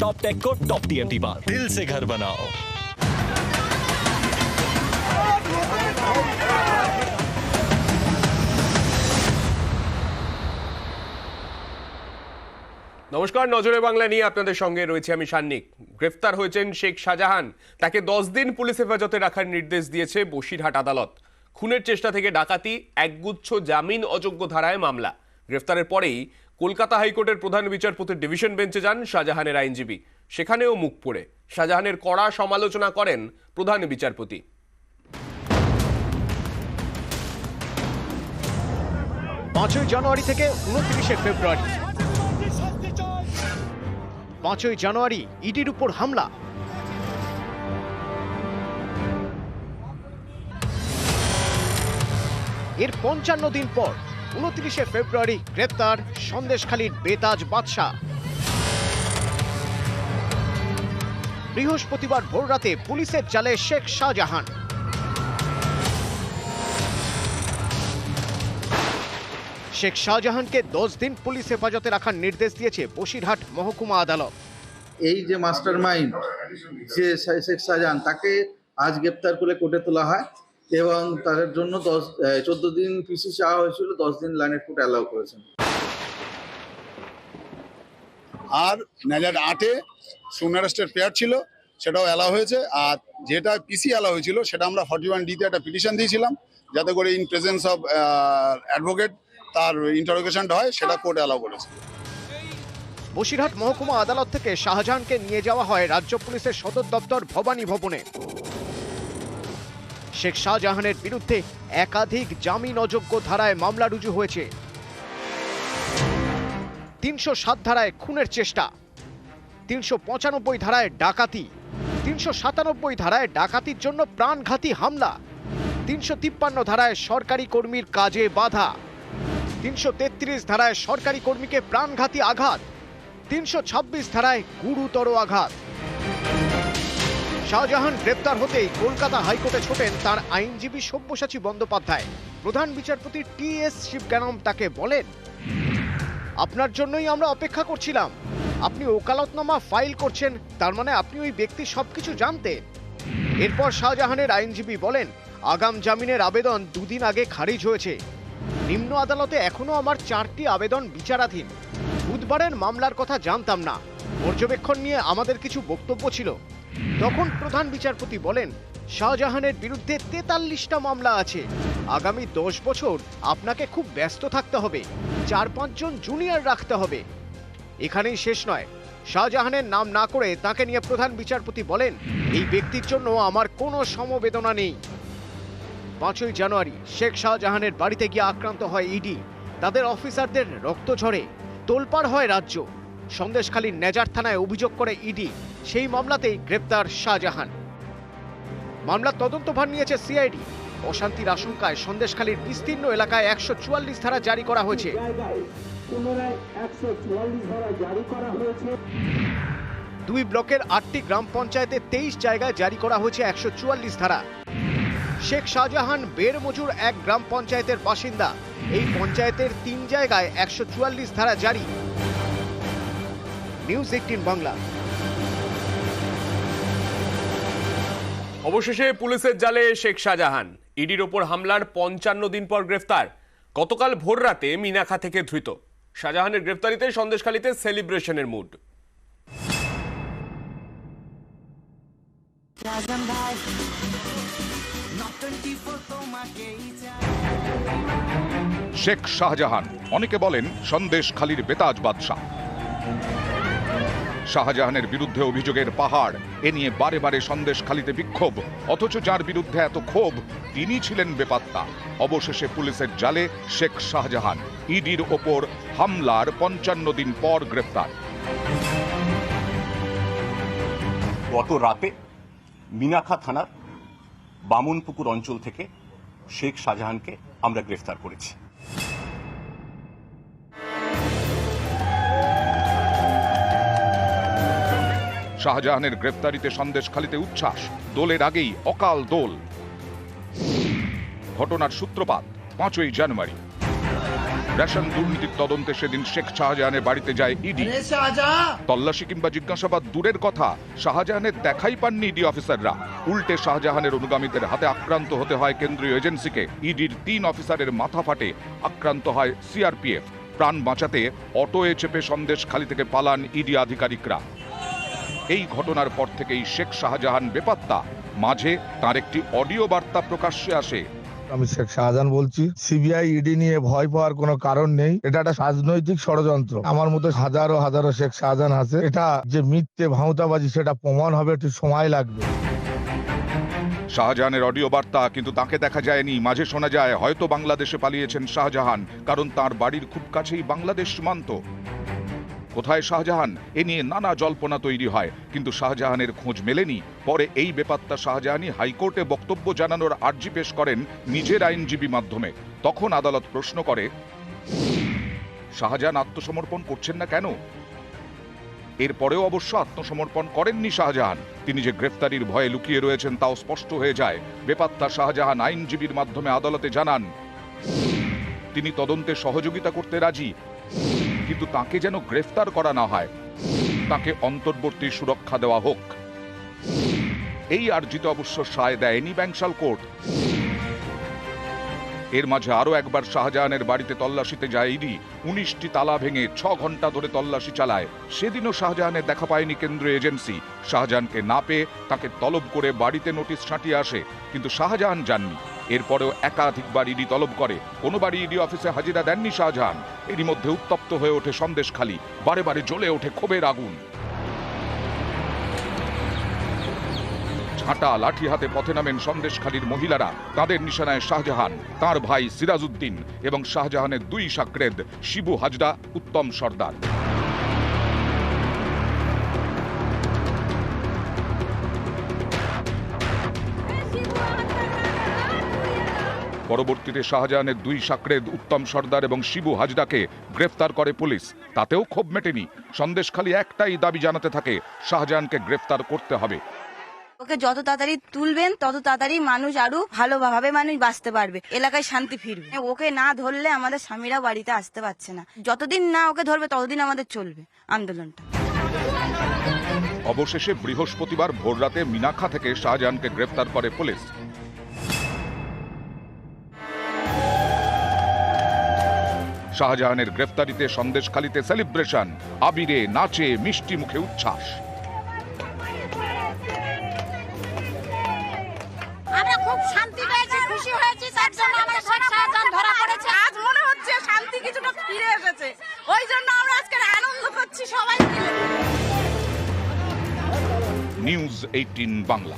Top tech को top TMT बार दिल से घर बनाओ। নমস্কার, নজরে বাংলা নিয়ে আপনাদের সঙ্গে রয়েছে আমি সান্নিক। গ্রেফতার হয়েছেন শেখ শাহজাহান। তাকে 10 দিন পুলিশ হেফাজতে রাখার নির্দেশ দিয়েছে বসিরহাট আদালত। খুনের চেষ্টা থেকে ডাকাতি, একগুচ্ছ জামিন অযোগ্য ধারায় মামলা। গ্রেফতারের পরেই কলকাতা হাইকোর্টের প্রধান বিচারপতির ডিভিশন বেঞ্চে যান শাহজাহানের আইনজীবী। সেখানেও মুখ পোড়ে শাহজাহানের কড়া সমালোচনা করেন প্রধান বিচারপতি। 5 জানুয়ারি থেকে 29 ফেব্রুয়ারি। 5 জানুয়ারি ইডির উপর হামলা। এর 55 দিন পর 29 ফেব্রুয়ারি গ্রেপ্তার সন্দেশখালীর বেতাজ বাদশা। বৃহস্পতিবার ভোররাতে পুলিশের জালে শেখ শাহজাহান। শেখ শাহজাহানকে 10 দিন পুলিশ হেফাজতে রাখার নির্দেশ দিয়েছে বসিরহাট মহকুমা আদালত। এই যে মাস্টার মাইন্ড যে শেখ শাহজাহান, তাকে আজ গ্রেপ্তার করে কোর্টে তোলা হয় এবং তার জন্য 14 দিন পিসি চাওয়া হয়েছিল, 10 দিন লাইনের কোর্ট অ্যালাউ করেছেন। আর নাজার 8-এ সুন অ্যারেস্টের পেয়ার ছিল, সেটাও অ্যালাউ হয়েছে। আর যেটা পিসি অ্যালাউ হয়েছিল সেটা আমরা 41D-তে একটা পিটিশন দিয়েছিলাম, যাতে করে ইন প্রেজেন্স অফ অ্যাডভোকেট তার ইন্টারোগেশনটা হয়, সেটা কোর্ট অ্যালাউ করেছে। বসিরহাট মহকুমা আদালত থেকে শাহজাহানকে নিয়ে যাওয়া হয় রাজ্য পুলিশের সদর দপ্তর ভবানী ভবনে। শেখ শাহজাহানের বিরুদ্ধে একাধিক জামিন অযোগ্য ধারায় মামলা রুজু হয়েছে। 307 ধারায় খুনের চেষ্টা, 395 ধারায় ডাকাতি, 397 ধারায় ডাকাতির জন্য প্রাণঘাতী হামলা, 353 ধারায় সরকারি কর্মীর কাজে বাধা, 333 ধারায় সরকারি কর্মীকে প্রাণঘাতী আঘাত, 326 ধারায় গুরুতর আঘাত। শাহজাহান গ্রেপ্তার হতেই কলকাতা হাইকোর্টে ছোটেন তার আইনজীবী সব্যসাচী বন্দ্যোপাধ্যায়। প্রধান বিচারপতি টি.এস. শিবজ্ঞানম তাকে বলেন, আপনার জন্যই আমরা অপেক্ষা করছিলাম। আপনি ওকালতনামা ফাইল করছেন, তার মানে আপনি ওই ব্যক্তির সবকিছু জানতেন। এরপর শাহজাহানের আইনজীবী বলেন, আগাম জামিনের আবেদন 2 দিন আগে খারিজ হয়েছে। নিম্ন আদালতে এখনো আমার 4টি আবেদন বিচারাধীন। বুধবারের মামলার কথা জানতাম না, পর্যবেক্ষণ নিয়ে আমাদের কিছু বক্তব্য ছিল। তখন প্রধান বিচারপতি বলেন, শাহজাহানের বিরুদ্ধে 43টা মামলা আছে। আগামী 10 বছর আপনাকে খুব ব্যস্ত থাকতে হবে, 4-5 জন জুনিয়র রাখতে হবে। এখানেই শেষ নয়, শাহজাহানের নাম না করে তাকে নিয়ে প্রধান বিচারপতি বলেন, এই ব্যক্তির জন্য আমার কোনো সমবেদনা নেই। 5 জানুয়ারি শেখ শাহজাহানের বাড়িতে গিয়ে আক্রান্ত হয় ইডি। তাদের অফিসারদের রক্ত ঝরে, তোলপাড় হয় রাজ্য। সন্দেশখালীর নেজার থানায় অভিযোগ করে ইডি, সেই মামলাতেই গ্রেপ্তার শাহজাহান। মামলার তদন্তভার নিয়েছে সিআইডি। অশান্তির আশঙ্কায় সন্দেশখালীর বিস্তীর্ণ এলাকায় 144 ধারা জারি করা হয়েছে। 2 ব্লকের 8টি গ্রাম পঞ্চায়েতে 23 জায়গায় জারি করা হয়েছে 144 ধারা। শেখ শাহজাহান বেরমজুর এক গ্রাম পঞ্চায়েতের বাসিন্দা। এই পঞ্চায়েতের 3 জায়গায় 144 ধারা জারি। নিউজ 18 বাংলা। অবশেষে পুলিশের জালে শেখ শাহজাহান। ইডির ওপর হামলার 55 দিন পর গ্রেফতার। গতকাল ভোর রাতে মিনাখা থেকে ধৃত। শাহজাহানের গ্রেফতারিতে সন্দেশখালীতে সেলিব্রেশনের মুড। শেখ শাহজাহান, অনেকে বলেন সন্দেশখালীর বেতাজ বাদশা। শাহজাহানের বিরুদ্ধে অভিযোগের পাহাড়, এ নিয়ে বারে বারে সন্দেশখালীতে বিক্ষোভ, অথচ যার বিরুদ্ধে এত ক্ষোভ তিনি ছিলেন বেপাত্তা। অবশেষে পুলিশের জালে শেখ শাহজাহান। ইডির ওপর হামলার 55 দিন পর গ্রেফতার। গত রাতে মিনাখা থানার বামুনপুকুর অঞ্চল থেকে শেখ শাহজাহানকে আমরা গ্রেফতার করেছি। শাহজাহানের গ্রেফতারিতে সন্দেশখালীতে উচ্ছ্বাস, দোলের আগেই অকাল দোল। ঘটনার সূত্রপাত 5 জানুয়ারি। রেশন দুর্নীতির তদন্তে সেদিন শেখ শাহজাহানের বাড়িতে যায় ইডি। তল্লাশি কিংবা জিজ্ঞাসাবাদ দূরের কথা, শাহজাহানের দেখাই পাননি ইডি অফিসাররা। উল্টে শাহজাহানের অনুগামীদের হাতে আক্রান্ত হতে হয় কেন্দ্রীয় এজেন্সিকে। ইডির 3 অফিসারের মাথা ফাটে, আক্রান্ত হয় সিআরপিএফ। প্রাণ বাঁচাতে অটোয়ে চেপে সন্দেশখালী থেকে পালান ইডি আধিকারিকরা। এই ঘটনার পর থেকেই শেখ শাহজাহান বেপাত্তা। মাঝে তার একটি অডিও বার্তা প্রকাশ্যে আসে। আমি শেখ শাহজাহান বলছি, সিবিআই ইডি নিয়ে ভয় পাওয়ার কোনো কারণ নেই। এটা একটা রাজনৈতিক ষড়যন্ত্র। আমার মতো হাজারো হাজারো শেখ শাহজাহান আছে। এটা যে মিথ্যে ভাঁওতাবাজি সেটা প্রমাণ হবে, একটু সময় লাগবে। শাহজাহানের অডিও বার্তা, কিন্তু তাকে দেখা যায়নি। মাঝে শোনা যায় হয়তো বাংলাদেশে পালিয়েছেন শাহজাহান, কারণ তার বাড়ির খুব কাছেই বাংলাদেশ সীমান্ত। কোথায় শাহজাহান, এ নিয়ে নানা জল্পনা তৈরি হয়, কিন্তু শাহজাহানের খোঁজ মেলেনি। পরে এই বেপাত্তা শাহজাহানই হাইকোর্টে বক্তব্য জানানোর আর্জি পেশ করেন নিজের আইনজীবী মাধ্যমে। তখন আদালত প্রশ্ন করে, শাহজাহান আত্মসমর্পণ করছেন না কেন? এরপরেও অবশ্য আত্মসমর্পণ করেননি শাহজাহান। তিনি যে গ্রেফতারির ভয়ে লুকিয়ে রয়েছেন তাও স্পষ্ট হয়ে যায়। বেপাত্তা শাহজাহান আইনজীবীর মাধ্যমে আদালতে জানান, তিনি তদন্তে সহযোগিতা করতে রাজি, কিন্তু তাকে যেন গ্রেফতার করা না হয়, তাকে অন্তর্বর্তী সুরক্ষা দেওয়া হোক। এই আর্জিতে অবশ্য সায় দেয়নি ব্যাংশাল কোর্ট। এর মাঝে আরো একবার শাহজাহানের বাড়িতে তল্লাশিতে যায় ইডি। 19টি তালা ভেঙে 6 ঘন্টা ধরে তল্লাশি চালায়। সেদিনও শাহজাহানের দেখা পায়নি কেন্দ্রীয় এজেন্সি। শাহজাহানকে না পেয়ে তাকে তলব করে বাড়িতে নোটিশ ছাঁটিয়ে আসে, কিন্তু শাহজাহান যাননি। এরপরেও একাধিকবার ইডি তলব করে, কোনোবারই ইডি অফিসে হাজিরা দেননি শাহজাহান। এরই মধ্যে উত্তপ্ত হয়ে ওঠে সন্দেশখালী, বারে বারে জ্বলে ওঠে ক্ষোভের আগুন। ঝাঁটা লাঠি হাতে পথে নামেন সন্দেশখালীর মহিলারা। তাদের নিশানায় শাহজাহান, তার ভাই সিরাজউদ্দিন এবং শাহজাহানের 2 সাকরেদ, শিবু হাজরা, উত্তম সর্দার। পরবর্তীতে শাহজাহানের 2 সাকরেদ, উত্তম সর্দার এবং শিবু হাজরাকে গ্রেফতার করে পুলিশ। তাতেও ক্ষোভ মেটেনি। সন্দেশখালী একটাই দাবি জানাতে থাকে, শাহজাহানকে গ্রেফতার করতে হবে। ওকে যত তাড়াতাড়ি তুলবেন তত তাড়াতাড়ি মানুষ আরো ভালোভাবে মানুষ বাঁচতে পারবে, এলাকায় শান্তি ফিরবে। ওকে না ধরলে আমাদের স্বামীরা বাড়িতে আসতে পারছে না। যতদিন না ওকে ধরবে ততদিন আমাদের চলবে আন্দোলনটা। অবশেষে বৃহস্পতিবার ভোররাতে মিনাখা থেকে শাহজাহানকে গ্রেফতার করে পুলিশ। শাহজাহানের গ্রেফতারিতে সন্দেশখালীতে সেলিব্রেশন, আবিরে নাচে মিষ্টি মুখে উচ্ছ্বাস। আমরা খুব শান্তি পেয়েছি, খুশি হয়েছি, তার জন্য আমাদের শেখ শাহজাহান ধরা পড়েছে। আজ মনে হচ্ছে শান্তি কিছুটা ফিরে এসেছে, ওই জন্য আমরা আজকে আনন্দ করছি সবাই মিলে। নিউজ 18 বাংলা।